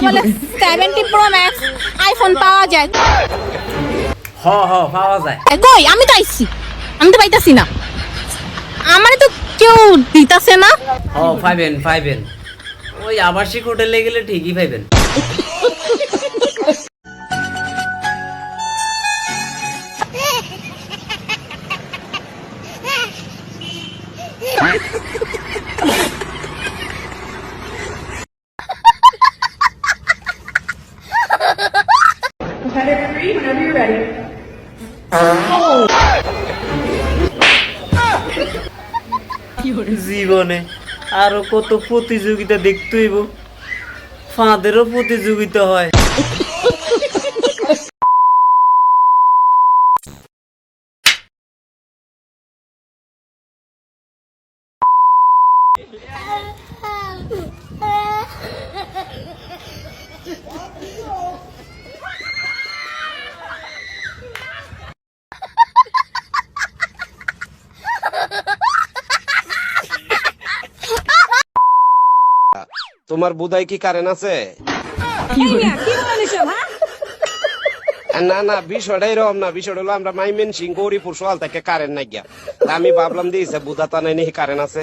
বলে 70 pro max iPhone পাওয়া যায়। পাওয়া যায়। কই আমি তো আইছি, আমি তো পাইতাছি না, আমারে তো কেউ দিতাছে না। পাইবেন ওই আবাসিক হোটেলে গেলে ঠিকই পাইবেন। জীবনে আরো কত প্রতিযোগিতা দেখতে হইব, ফাঁদেরও প্রতিযোগিতা হয়। তোমার বুধাই কি কারেন্ট আছে? না না, বিষয়টা এরকম না, বিষয়টা হলো আমরা মাইমেন সিং গৌরীপুর সোয়াল থেকে কারেন্ট নাই গিয়া, আমি ভাবলাম দিয়েছে বুধা তা নাই কারেন্ট আছে।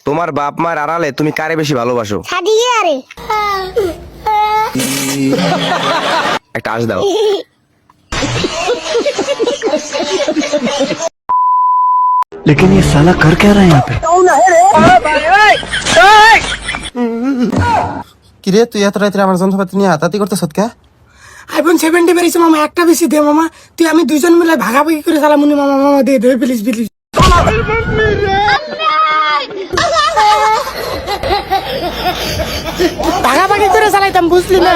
তোমার বাপ মার আড়ালে তুমি কারে বেশি ভালোবাসো? একটা আশ দাও। लेकिन ये साला कर क्या रहा है यहाँ पे? কিরে তুই এত রাত্রে আমার যন্ত্রপাতি নিয়ে হাতাহাতি করতেছ কে? আইফোন 70 বেরিয়েছে মামা, একটা বেশি দে মামা, তুই আমি দুইজন মিলে ভাগাভাগি করে চালামুনি মামা, মামা দে দে প্লিজ প্লিজ। ভাগাভাগি করে চালাইতাম, বুঝলি না?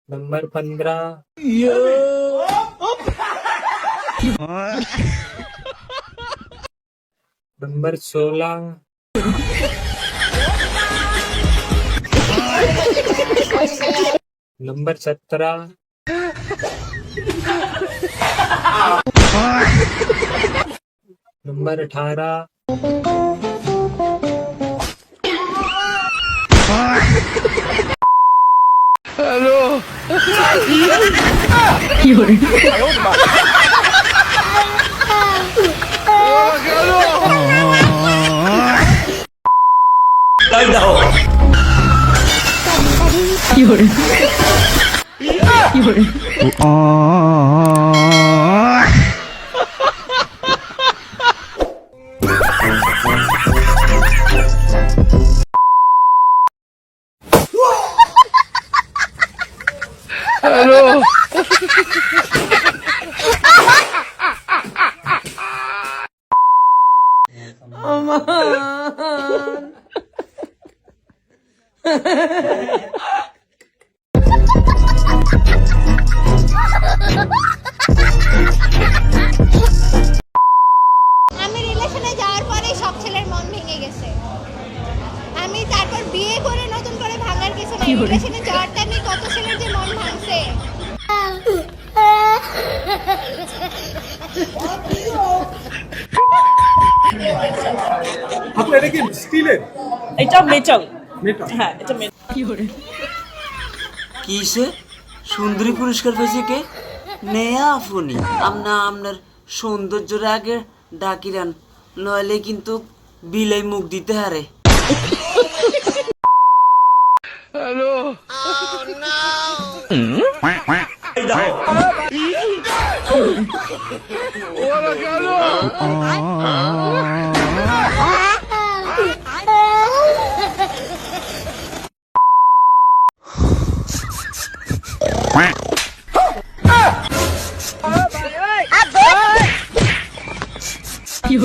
नंबर 15 नंबर 16 नंबर 17 नंबर 18 আমি রিলেশনে যাওয়ার পরে সব ছেলের মন ভেঙে গেছে, আমি তারপর বিয়ে করে নতুন করে ভাঙার কিছু নাই। রিলেশনে যাওয়ার টাইমে কত ছেলের যে মন ভাঙছে। আপু এটা কি স্টিলের? এটা মেটাল। হ্যাঁ এটা কিসে সুন্দরী পুরস্কার পাইছে কে? নেয়া আফুনি আপনার সৌন্দর্যের আগে ডাকিরান, নইলে কিন্তু বিলাই মুখ দিতে হারে। হ্যালো কি